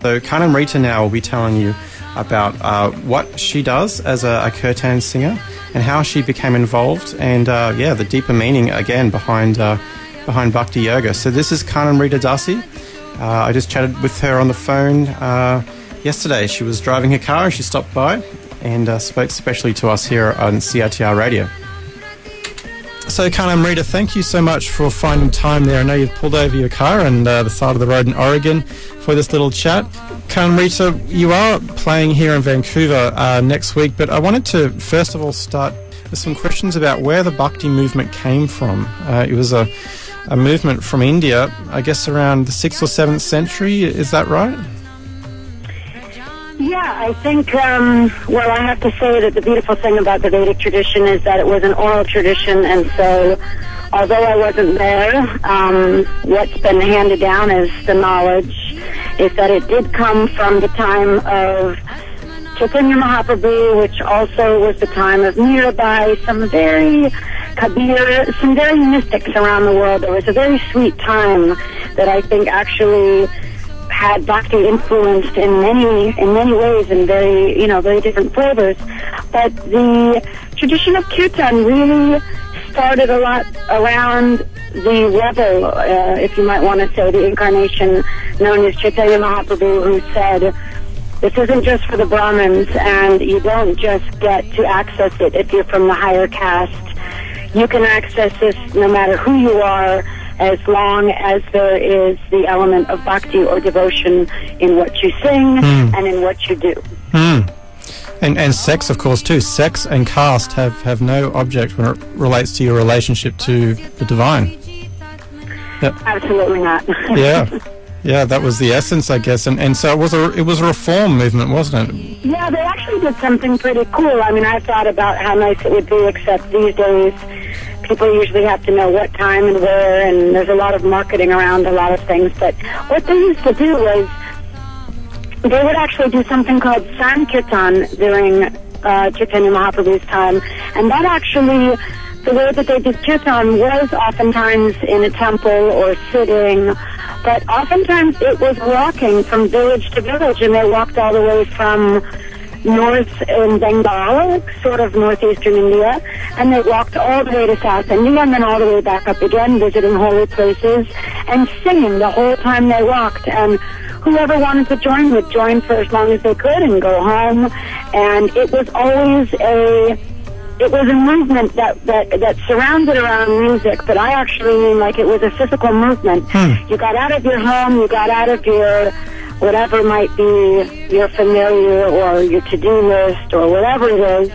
So Karnamrita now will be telling you about what she does as a kirtan singer and how she became involved, and the deeper meaning again behind bhakti yoga. So this is Karnamrita Dasi. I just chatted with her on the phone yesterday. She was driving her car and she stopped by and spoke specially to us here on CiTR Radio. So Karnamrita, thank you so much for finding time there. I know you've pulled over your car on the side of the road in Oregon for this little chat. Karnamrita, you are playing here in Vancouver next week, but I wanted to first of all start with some questions about where the bhakti movement came from. It was a movement from India, I guess around the 6th or 7th century, is that right? Yeah, I think, well, I have to say that the beautiful thing about the Vedic tradition is that it was an oral tradition, and so although I wasn't there, what's been handed down as the knowledge is that it did come from the time of Chaitanya Mahaprabhu, which also was the time of Mirabai, some very Kabir, some very mystics around the world. There was a very sweet time that I think actually had bhakti influenced in many ways and very different flavors. But the tradition of kirtan really started a lot around the rebel, if you might want to say, the incarnation known as Chaitanya Mahaprabhu, who said, this isn't just for the Brahmins, and you don't just get to access it if you're from the higher caste. You can access this no matter who you are, as long as there is the element of bhakti or devotion in what you sing and in what you do. And sex, of course, too. Sex and caste have no object when it relates to your relationship to the divine. Yep. Absolutely not. Yeah, that was the essence, I guess. And so it was a reform movement, wasn't it? Yeah, they actually did something pretty cool. I mean, I thought about how nice it would be, except these days people usually have to know what time and where, and there's a lot of marketing around a lot of things. But what they used to do was they would actually do something called Sankirtan during Chaitanya Mahaprabhu's time, and that actually, the way that they did kirtan was oftentimes in a temple or sitting, but oftentimes it was walking from village to village, and they walked all the way from north in Bengal, sort of northeastern India, and they walked all the way to South India and then all the way back up again, visiting holy places and singing the whole time they walked. And whoever wanted to join would join for as long as they could and go home. And it was always a movement that surrounded around music, but I actually mean like it was a physical movement. You got out of your home, you got out of your whatever might be your familiar or your to-do list or whatever it is,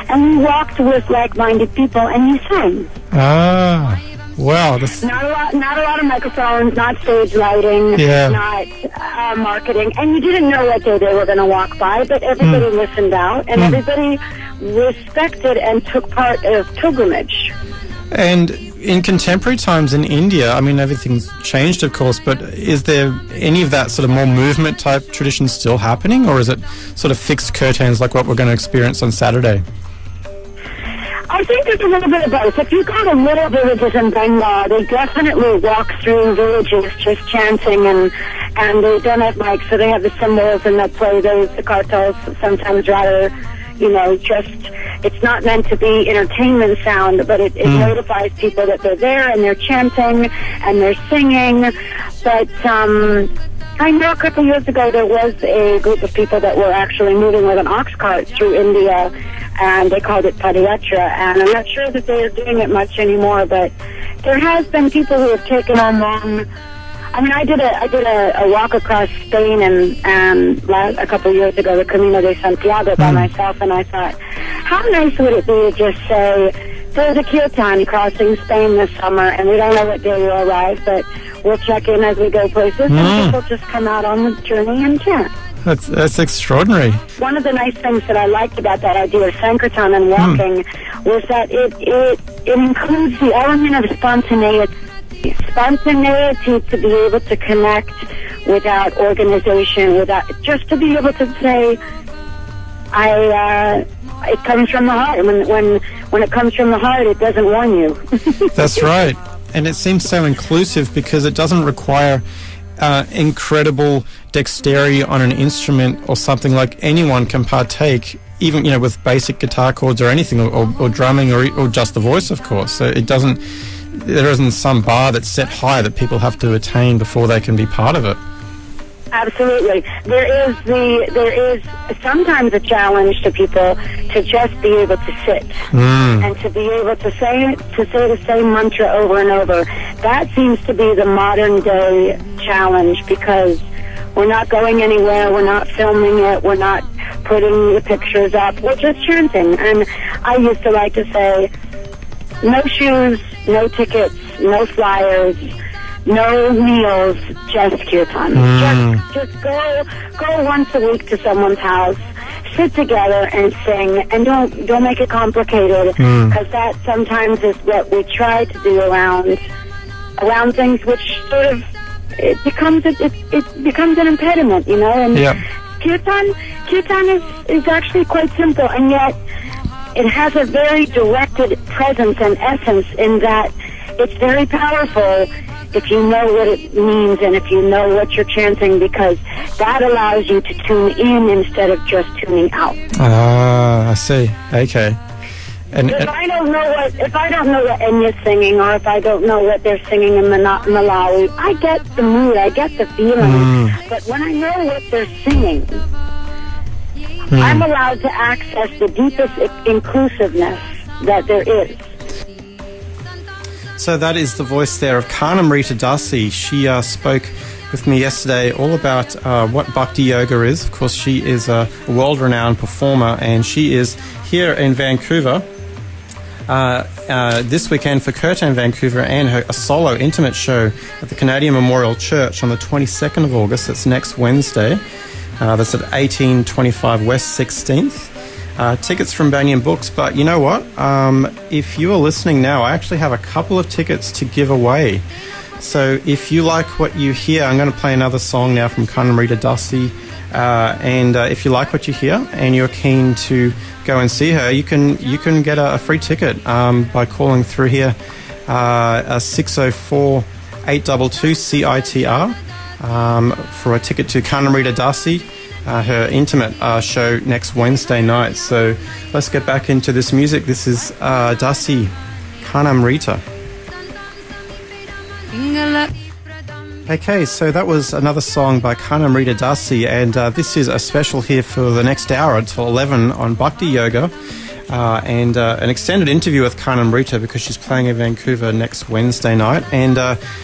and you walked with like-minded people and you sang. Ah, wow. Not a lot of microphones, not stage lighting, not marketing, and you didn't know what day they were going to walk by, but everybody listened out, and everybody respected and took part of pilgrimage. And in contemporary times in India, I mean, everything's changed, of course, but is there any of that sort of more movement-type tradition still happening, or is it sort of fixed kirtans like what we're going to experience on Saturday? I think there's a little bit of both. If you go to little villages in Bengal, they definitely walk through villages just chanting, and they don't have mics, so they have the cymbals, and they'll play the kartals, sometimes rather, just, it's not meant to be entertainment sound, but it notifies people that they're there and they're chanting and they're singing. But I know a couple years ago there was a group of people that were actually moving with an ox cart through India, and they called it Padayatra, and I'm not sure that they are doing it much anymore, but there has been people who have taken on long. I mean, I did a walk across Spain and a couple of years ago, the Camino de Santiago by myself, and I thought, how nice would it be to just say, there's a kirtan crossing Spain this summer, and we don't know what day we'll arrive, but we'll check in as we go places, and people just come out on the journey and chant. That's extraordinary. One of the nice things that I liked about that idea of Sankirtan and walking was that it includes the element of spontaneity. Spontaneity to be able to connect without organization, without just to be able to say, it comes from the heart. When it comes from the heart, it doesn't warn you. That's right. And it seems so inclusive because it doesn't require incredible dexterity on an instrument or something like anyone can partake, even, you know, with basic guitar chords or anything, or drumming, or just the voice, of course. So there isn't some bar that's set high that people have to attain before they can be part of it. Absolutely. There is sometimes a challenge to people to just be able to sit and to be able to say the same mantra over and over. That seems to be the modern day challenge, because we're not going anywhere, we're not filming it, we're not putting the pictures up, we're just chanting. And I used to like to say, no shoes, no tickets, no flyers, no meals, just kirtan. Just go once a week to someone's house, sit together and sing, and don't make it complicated, because that sometimes is what we try to do around things, which sort of it becomes an impediment, you know. And kirtan is actually quite simple, and yet it has a very directed presence and essence in that it's very powerful if you know what it means and if you know what you're chanting, because that allows you to tune in instead of just tuning out. I see. Okay. And if I don't know what Enya's singing, or if I don't know what they're singing in Malawi, I get the mood, I get the feeling. But when I know what they're singing, I'm allowed to access the deepest inclusiveness that there is. So that is the voice there of Karnamrita Dasi. She spoke with me yesterday all about what Bhakti Yoga is. Of course, she is a world-renowned performer, and she is here in Vancouver this weekend for Kirtan Vancouver, and a solo intimate show at the Canadian Memorial Church on the 22nd of August. That's next Wednesday. That's at 1825 West 16th. Tickets from Banyan Books, but you know what? If you are listening now, I actually have a couple of tickets to give away. So if you like what you hear, I'm going to play another song now from Karnamrita Dasi, and if you like what you hear and you're keen to go and see her, you can get a free ticket by calling through here, 604 822 CiTR, for a ticket to Karnamrita Dasi, her intimate show next Wednesday night. So let's get back into this music. This is Dasi, Karnamrita. Okay, so that was another song by Karnamrita Dasi, and this is a special here for the next hour until 11 on Bhakti Yoga, and an extended interview with Karnamrita, because she's playing in Vancouver next Wednesday night. And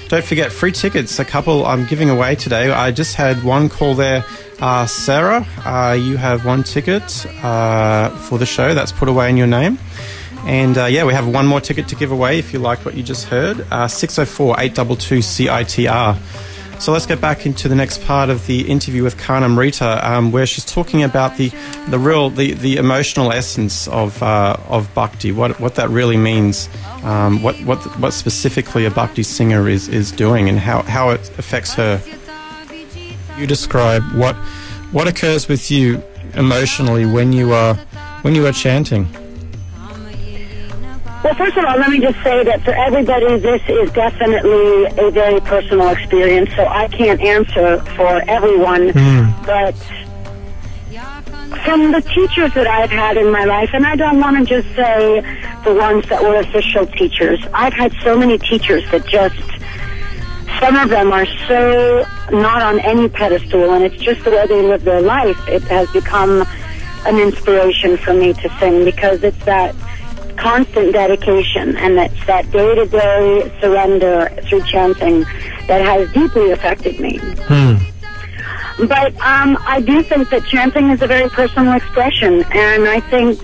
don't forget, free tickets, a couple I'm giving away today. I just had one call there. Sarah, you have one ticket for the show that's put away in your name. And we have one more ticket to give away if you liked what you just heard, 604 822 CiTR. So let's get back into the next part of the interview with Karnamrita, where she's talking about the emotional essence of bhakti, what that really means, what specifically a bhakti singer is doing, and how it affects her. You describe what occurs with you emotionally when you are chanting. Well, first of all, let me just say that for everybody, this is definitely a very personal experience, so I can't answer for everyone. But from the teachers that I've had in my life, and I don't want to just say the ones that were official teachers, I've had so many teachers that just, some of them are so not on any pedestal, and it's just the way they live their life. It has become an inspiration for me to sing, because it's that constant dedication, and it's that day-to-day surrender through chanting that has deeply affected me. But I do think that chanting is a very personal expression, and I think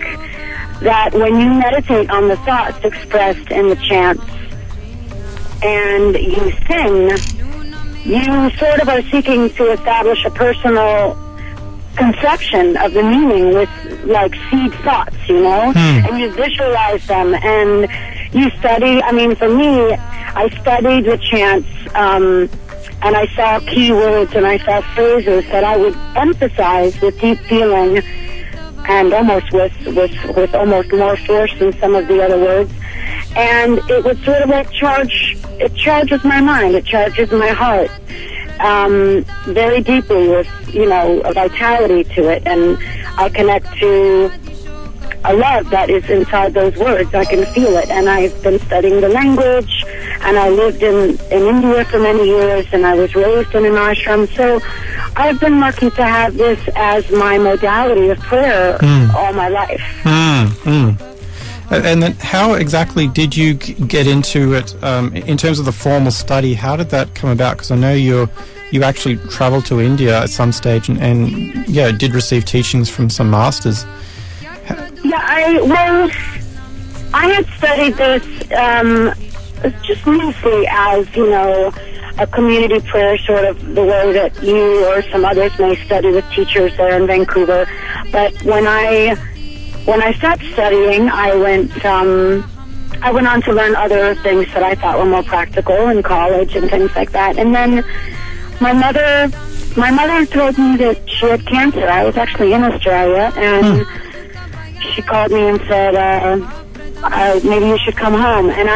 that when you meditate on the thoughts expressed in the chants and you sing, you sort of are seeking to establish a personal conception of the meaning with, like, seed thoughts, you know? And you visualize them, and you study. I mean, for me, I studied the chants, and I saw key words and I saw phrases that I would emphasize with deep feeling and almost with almost more force than some of the other words. And it would sort of like it charges my mind, it charges my heart. very deeply with, a vitality to it. And I connect to a love that is inside those words. I can feel it. And I've been studying the language, and I lived in India for many years, and I was raised in an ashram. So I've been lucky to have this as my modality of prayer all my life. And then how exactly did you get into it in terms of the formal study? How did that come about? Because I know you actually travelled to India at some stage and did receive teachings from some masters. Yeah, I had studied this just loosely as, a community prayer, sort of the way that you or some others may study with teachers there in Vancouver. But when I stopped studying, I went on to learn other things that I thought were more practical in college and things like that. And then my mother told me that she had cancer. I was actually in Australia, and she called me and said, maybe you should come home. And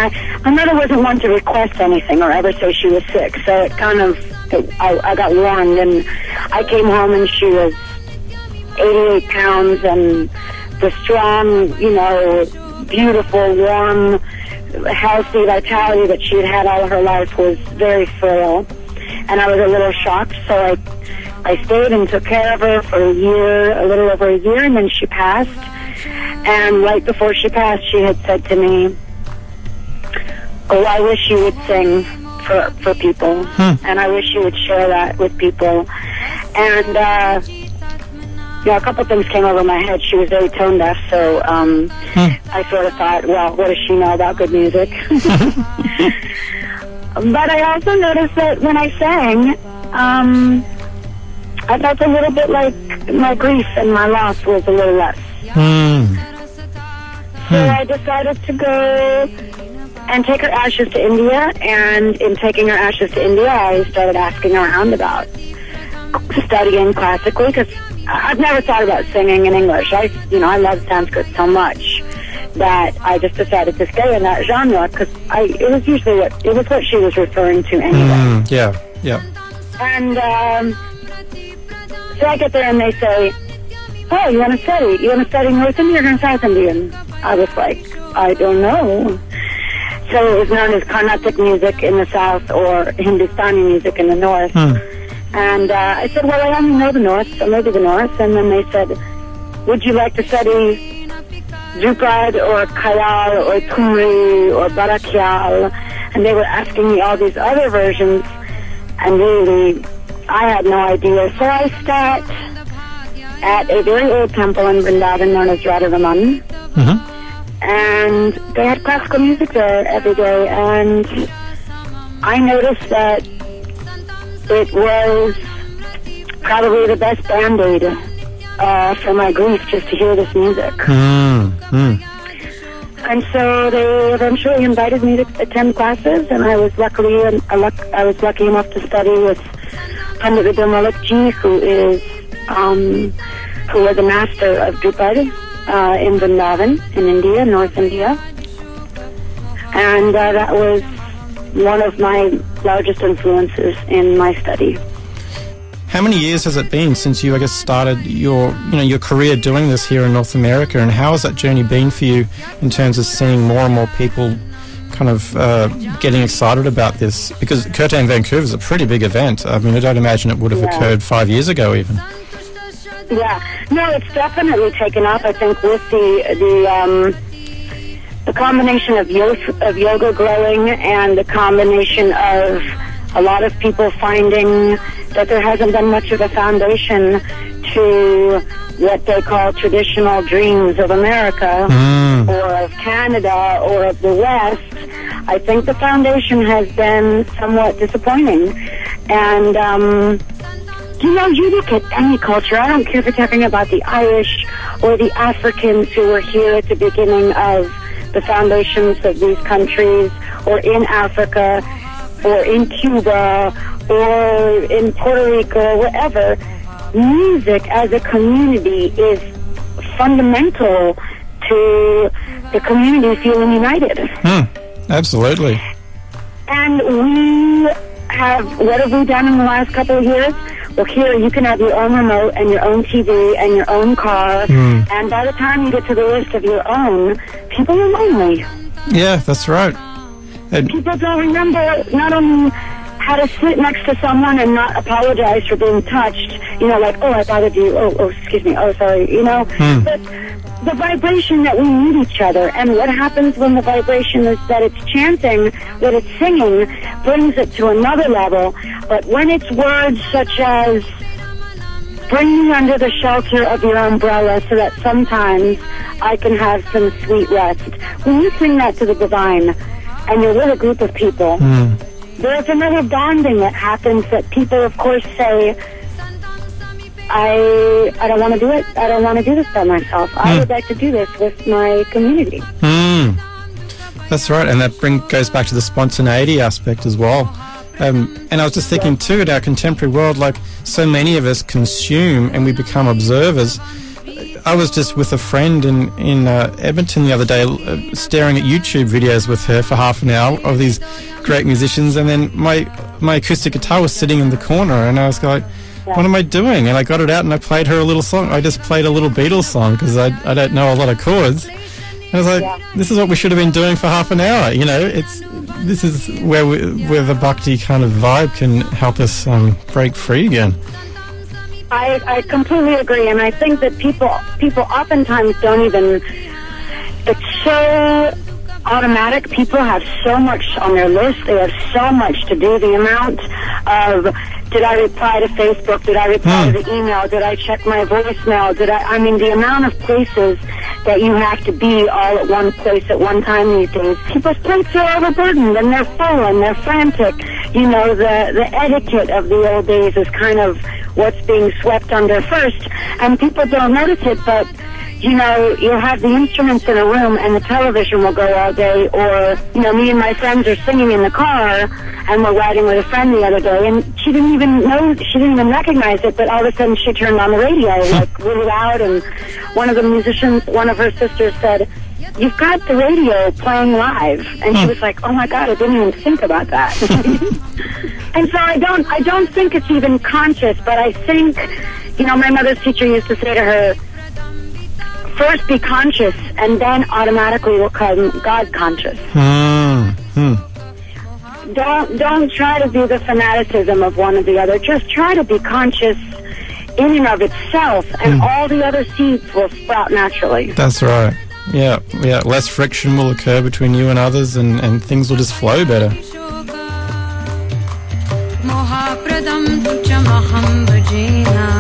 my mother wasn't one to request anything or ever say she was sick, so it kind of, I got warned, and I came home and she was 88 pounds, and the strong, beautiful, warm, healthy vitality that she had had all of her life was very frail. And I was a little shocked, so I stayed and took care of her for a little over a year, and then she passed. And right before she passed, she had said to me, "Oh, I wish you would sing for people, and I wish you would share that with people." And a couple things came over my head. She was very tone deaf, so I sort of thought, well, what does she know about good music? But I also noticed that when I sang, I felt a little bit like my grief and my loss was a little less. So I decided to go and take her ashes to India, and in taking her ashes to India, I started asking around about studying classically, because I've never thought about singing in English. I love Sanskrit so much that I just decided to stay in that genre, because it was what she was referring to anyway. Yeah. And so I get there and they say, "Oh, you want to study? You want to study North Indian or South Indian?" I was like, "I don't know." So it was known as Carnatic music in the South or Hindustani music in the North. And I said, "Well, I only know the North, so maybe the North." And then they said, "Would you like to study Drupad or Khayal or Tumri or Barakyal?" And they were asking me all these other versions, and really, I had no idea. So I sat at a very old temple in Vrindavan known as Radharaman, and they had classical music there every day, and I noticed that it was probably the best Band-Aid for my grief, just to hear this music. And so they eventually invited me to attend classes, and I was lucky enough to study with Pandit Vidya Ji, who was a master of Drupad in Vrindavan, in India, North India. And that was one of my largest influences in my study. How many years has it been since you, started your career doing this here in North America, and how has that journey been for you in terms of seeing more and more people kind of getting excited about this? Because Kirtan Vancouver is a pretty big event. I mean, I don't imagine it would have occurred 5 years ago even. Yeah, no, it's definitely taken off. I think with the combination of yoga growing, and the combination of a lot of people finding that there hasn't been much of a foundation to what they call traditional dreams of America or of Canada or of the West. I think the foundation has been somewhat disappointing. And you look at any culture, I don't care if you're talking about the Irish or the Africans who were here at the beginning of the foundations of these countries, or in Africa, or in Cuba, or in Puerto Rico, wherever. Music as a community is fundamental to the community feeling united. Absolutely. And we what have we done in the last couple of years? Well, here you can have your own remote and your own TV and your own car, and by the time you get to the list of your own, people are lonely. Yeah, that's right. People don't remember not only how to sit next to someone and not apologize for being touched, like, oh, I bothered you, oh, excuse me, oh, sorry, but the vibration that we meet each other, and what happens when the vibration is that it's chanting, that it's singing, brings it to another level. But when it's words such as, bring me under the shelter of your umbrella so that sometimes I can have some sweet rest. When you sing that to the divine, and you're with a group of people, there's another bonding that happens that people, of course, say, I don't want to do it. I don't want to do this by myself. I would like to do this with my community. That's right, and that goes back to the spontaneity aspect as well. And I was just thinking too, in our contemporary world, like so many of us consume and we become observers. I was just with a friend in Edmonton the other day, staring at YouTube videos with her for half an hour of these great musicians, and then my acoustic guitar was sitting in the corner, and I was like, what am I doing? And I got it out and I played her a little song. I just played a little Beatles song because I don't know a lot of chords. And I was like, this is what we should have been doing for half an hour. This is where the bhakti kind of vibe can help us break free again. I completely agree, and I think that people oftentimes don't even. It's so automatic. People have so much on their list. They have so much to do. The amount of, did I reply to Facebook? Did I reply to the email? Did I check my voicemail? The amount of places that you have to be all at one place at one time these days. People's plates are overburdened and they're full and they're frantic. The etiquette of the old days is kind of what's being swept under first, and people don't notice it, but you'll have the instruments in a room and the television will go all day, or, me and my friends are singing in the car and we're riding with a friend the other day, and she didn't even recognize it, but all of a sudden she turned on the radio, like, really loud, and one of her sisters said, "You've got the radio playing live," and she was like, "Oh my God, I didn't even think about that." And so I don't think it's even conscious, but I think, my mother's teacher used to say to her, first be conscious, and then automatically will come God conscious. Don't try to do the fanaticism of one or the other. Just try to be conscious in and of itself, and all the other seeds will sprout naturally. That's right. Yeah. Less friction will occur between you and others, and things will just flow better. Moha pradam tuchamaham bhajena.